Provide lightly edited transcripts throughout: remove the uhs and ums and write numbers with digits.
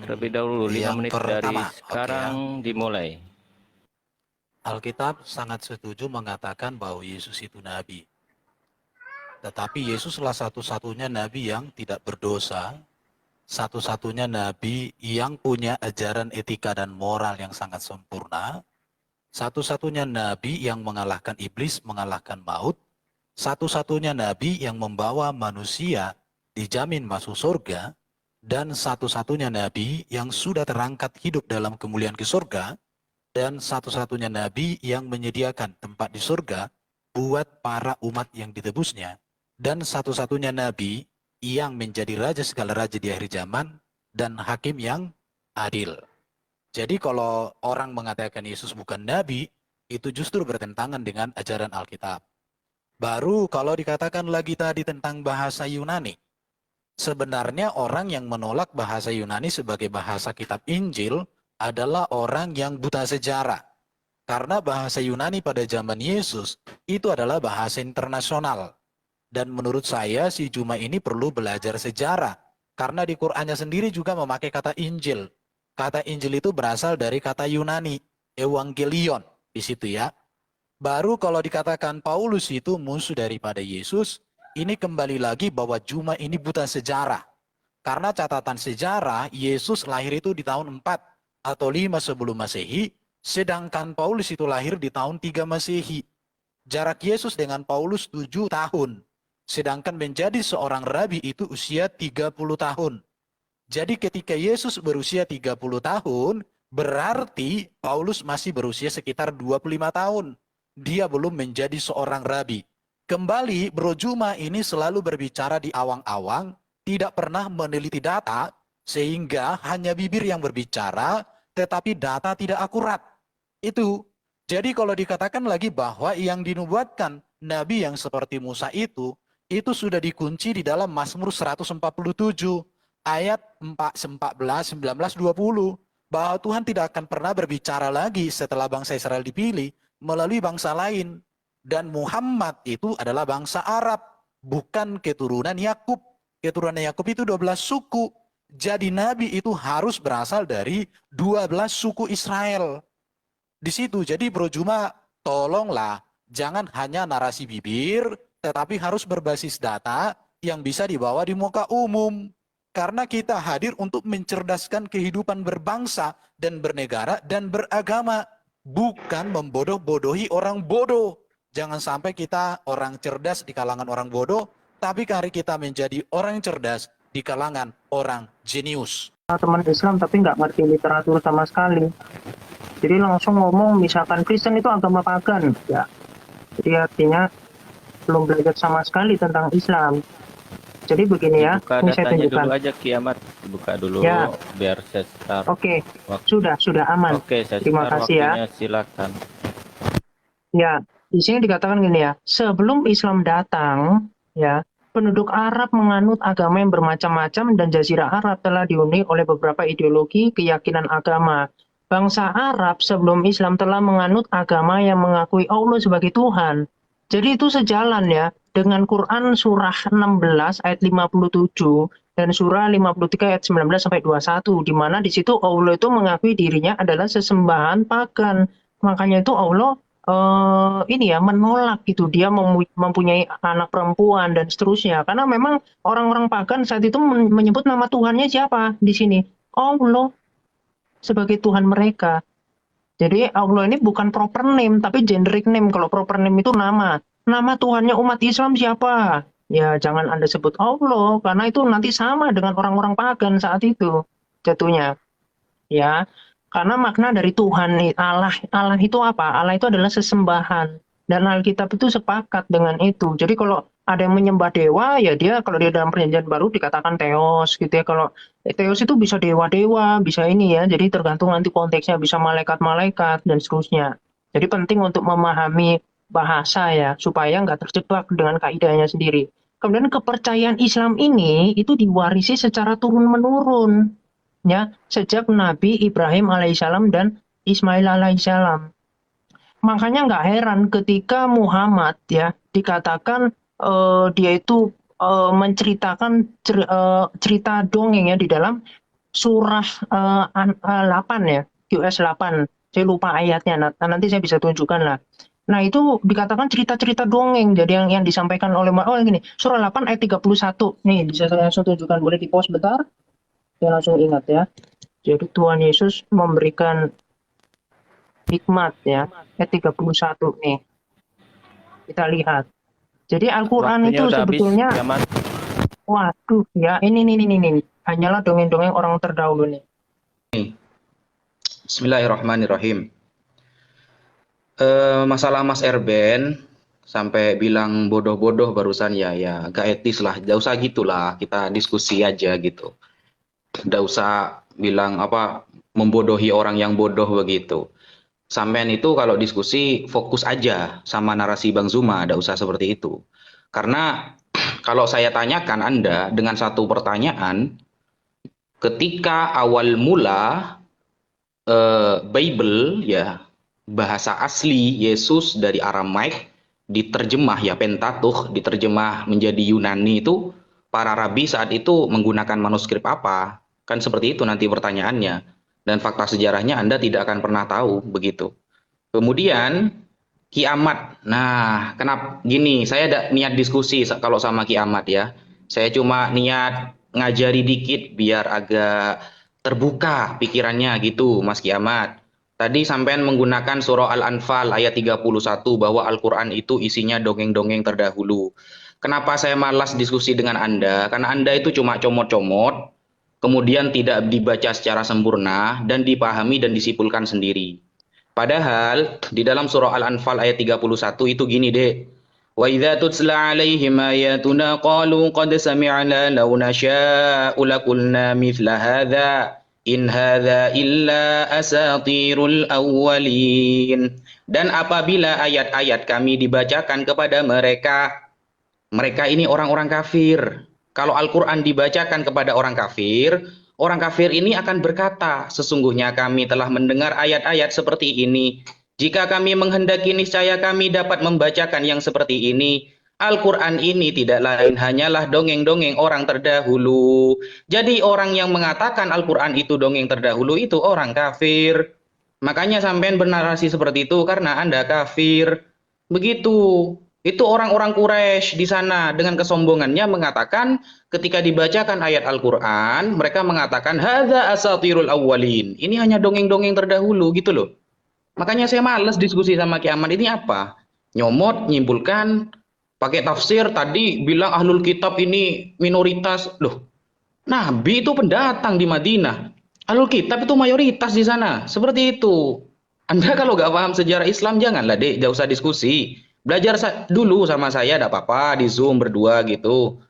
terlebih dahulu 5 yang menit dari pertama, sekarang dimulai. Alkitab sangat setuju mengatakan bahwa Yesus itu nabi. Tetapi Yesuslah satu-satunya nabi yang tidak berdosa, satu-satunya nabi yang punya ajaran etika dan moral yang sangat sempurna, satu-satunya nabi yang mengalahkan iblis, mengalahkan maut, satu-satunya nabi yang membawa manusia dijamin masuk surga, dan satu-satunya nabi yang sudah terangkat hidup dalam kemuliaan ke surga, dan satu-satunya nabi yang menyediakan tempat di surga buat para umat yang ditebusnya, dan satu-satunya nabi yang menjadi raja segala raja di akhir zaman dan hakim yang adil. Jadi kalau orang mengatakan Yesus bukan nabi, itu justru bertentangan dengan ajaran Alkitab. Baru kalau dikatakan lagi tadi tentang bahasa Yunani, sebenarnya orang yang menolak bahasa Yunani sebagai bahasa kitab Injil adalah orang yang buta sejarah. Karena bahasa Yunani pada zaman Yesus itu adalah bahasa internasional. Dan menurut saya si Juma ini perlu belajar sejarah. Karena di Qur'annya sendiri juga memakai kata Injil. Kata Injil itu berasal dari kata Yunani, Evangelion di situ ya. Baru kalau dikatakan Paulus itu musuh daripada Yesus, ini kembali lagi bahwa Juma ini buta sejarah. Karena catatan sejarah, Yesus lahir itu di tahun 4 atau 5 sebelum Masehi, sedangkan Paulus itu lahir di tahun 3 Masehi. Jarak Yesus dengan Paulus 7 tahun. Sedangkan menjadi seorang rabi itu usia 30 tahun. Jadi ketika Yesus berusia 30 tahun, berarti Paulus masih berusia sekitar 25 tahun. Dia belum menjadi seorang rabi. Kembali, Bro Juma ini selalu berbicara di awang-awang, tidak pernah meneliti data, sehingga hanya bibir yang berbicara, tetapi data tidak akurat. Itu. Jadi kalau dikatakan lagi bahwa yang dinubuatkan Nabi yang seperti Musa itu sudah dikunci di dalam Mazmur 147, ayat 14, 19, 20. Bahwa Tuhan tidak akan pernah berbicara lagi setelah bangsa Israel dipilih melalui bangsa lain. Dan Muhammad itu adalah bangsa Arab, bukan keturunan Yakub. Keturunan Yakub itu 12 suku. Jadi Nabi itu harus berasal dari 12 suku Israel. Di situ, jadi Bro Juma, tolonglah, jangan hanya narasi bibir, tetapi harus berbasis data yang bisa dibawa di muka umum. Karena kita hadir untuk mencerdaskan kehidupan berbangsa dan bernegara dan beragama. Bukan membodoh-bodohi orang bodoh. Jangan sampai kita orang cerdas di kalangan orang bodoh, tapi hari kita menjadi orang cerdas di kalangan orang jenius. Teman Islam tapi nggak ngerti literatur sama sekali. Jadi langsung ngomong misalkan Kristen itu agama pagan, ya. Jadi artinya belum belajar sama sekali tentang Islam. Jadi begini ya, Buka ini saya datanya tunjukkan. dulu aja Kiamat, buka dulu Ya. biar saya start. Oke, Waktu. sudah aman. Oke, saya Terima start kasih ya. waktunya, silakan. Ya, di sini dikatakan gini ya, sebelum Islam datang, ya, penduduk Arab menganut agama yang bermacam-macam dan Jazirah Arab telah dihuni oleh beberapa ideologi keyakinan agama. Bangsa Arab sebelum Islam telah menganut agama yang mengakui Allah sebagai Tuhan. Jadi itu sejalan ya dengan Quran surah 16 ayat 57 dan surah 53 ayat 19 sampai 21 di mana di situ Allah itu mengakui dirinya adalah sesembahan pagan. Makanya itu Allah ini ya menolak gitu dia mempunyai anak perempuan dan seterusnya karena memang orang-orang pagan saat itu menyebut nama Tuhannya siapa di sini Allah sebagai Tuhan mereka. Jadi Allah ini bukan proper name tapi generic name. Kalau proper name itu nama Tuhannya umat Islam siapa, ya jangan Anda sebut Allah karena itu nanti sama dengan orang-orang pagan saat itu jatuhnya ya. Karena makna dari Tuhan Allah itu apa? Allah itu adalah sesembahan dan Alkitab itu sepakat dengan itu. Jadi kalau ada yang menyembah dewa ya dia kalau dia dalam perjanjian baru dikatakan teos gitu ya. Kalau teos itu bisa dewa-dewa, bisa ini ya. Jadi tergantung nanti konteksnya, bisa malaikat-malaikat dan seterusnya. Jadi penting untuk memahami bahasa ya supaya nggak terjebak dengan kaidahnya sendiri. Kemudian kepercayaan Islam ini itu diwarisi secara turun-menurun ya sejak Nabi Ibrahim alaihissalam dan Ismail alaihissalam. Makanya nggak heran ketika Muhammad ya dikatakan dia itu menceritakan cerita dongeng ya di dalam surah 8 ya, QS 8. Saya lupa ayatnya. Nanti saya bisa tunjukkan lah. Nah, itu dikatakan cerita-cerita dongeng. Jadi yang disampaikan oleh gini, surah 8 ayat 31. Nih, bisa saya langsung tunjukkan. Boleh di-pause bentar? Saya langsung ingat ya. Jadi Tuhan Yesus memberikan hikmat ya. Ayat 31 nih. Kita lihat. Jadi Al-Qur'an Waktunya itu udah habis, sebetulnya, Kiamat. waduh ya, ini. Hanyalah dongeng-dongeng orang terdahulu nih. Bismillahirrahmanirrahim. Masalah Mas Erben sampai bilang bodoh-bodoh barusan ya gak etis lah. Gak usah gitulah, kita diskusi aja gitu. Gak usah bilang apa membodohi orang yang bodoh begitu. Sampean itu kalau diskusi fokus aja sama narasi Bang Zuma, gak usah seperti itu. Karena kalau saya tanyakan Anda dengan satu pertanyaan, ketika awal mula Bible ya, bahasa asli Yesus dari Aramaik diterjemah ya, Pentateuch diterjemah menjadi Yunani, itu para rabi saat itu menggunakan manuskrip apa? Kan seperti itu nanti pertanyaannya. Dan fakta sejarahnya Anda tidak akan pernah tahu begitu. Kemudian kiamat. Nah, kenapa gini? Saya ada niat diskusi kalau sama kiamat ya. Saya cuma niat ngajari dikit biar agak terbuka pikirannya gitu, Mas Kiamat. Tadi sampean menggunakan surah Al-Anfal ayat 31 bahwa Al-Quran itu isinya dongeng-dongeng terdahulu. Kenapa saya malas diskusi dengan Anda? Karena Anda itu cuma comot-comot, kemudian tidak dibaca secara sempurna dan dipahami dan disimpulkan sendiri. Padahal di dalam surah Al-Anfal ayat 31 itu gini deh. Wa idza tutla 'alaihim ayatuna qalu qad sami'na law nasha'u laqulna mithla hadza in hadza illa asatirul awwalin. Dan apabila ayat-ayat kami dibacakan kepada mereka, mereka ini orang-orang kafir. Kalau Al-Quran dibacakan kepada orang kafir ini akan berkata, sesungguhnya kami telah mendengar ayat-ayat seperti ini. Jika kami menghendaki, niscaya kami dapat membacakan yang seperti ini. Al-Quran ini tidak lain hanyalah dongeng-dongeng orang terdahulu. Jadi orang yang mengatakan Al-Quran itu dongeng terdahulu itu orang kafir. Makanya sampean bernarasi seperti itu karena Anda kafir. Begitu. Itu orang-orang Quraisy di sana dengan kesombongannya mengatakan ketika dibacakan ayat Al-Quran, mereka mengatakan hadza asatirul awwalin. Ini hanya dongeng-dongeng terdahulu gitu loh. Makanya saya males diskusi sama Kiamat ini apa? Nyomot, nyimpulkan, pakai tafsir, tadi bilang ahlul kitab ini minoritas. Loh, Nabi itu pendatang di Madinah. Ahlul kitab itu mayoritas di sana. Seperti itu. Anda kalau nggak paham sejarah Islam, janganlah deh, nggak usah diskusi. Belajar dulu sama saya, tidak apa-apa, di Zoom berdua gitu.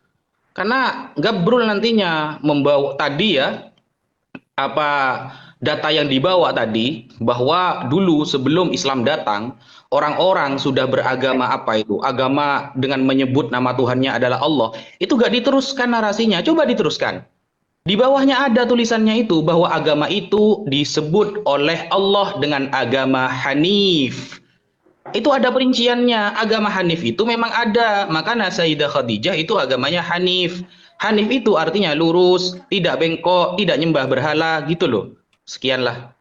Karena gabrul nantinya membawa tadi ya, apa data yang dibawa tadi, bahwa dulu sebelum Islam datang, orang-orang sudah beragama apa itu? Agama dengan menyebut nama Tuhannya adalah Allah. Itu gak diteruskan narasinya, coba diteruskan. Di bawahnya ada tulisannya itu, bahwa agama itu disebut oleh Allah dengan agama Hanif. Itu ada perinciannya. Agama Hanif itu memang ada. Makanya Sayyidah Khadijah itu agamanya Hanif. Hanif itu artinya lurus, tidak bengkok, tidak nyembah berhala gitu loh. Sekianlah.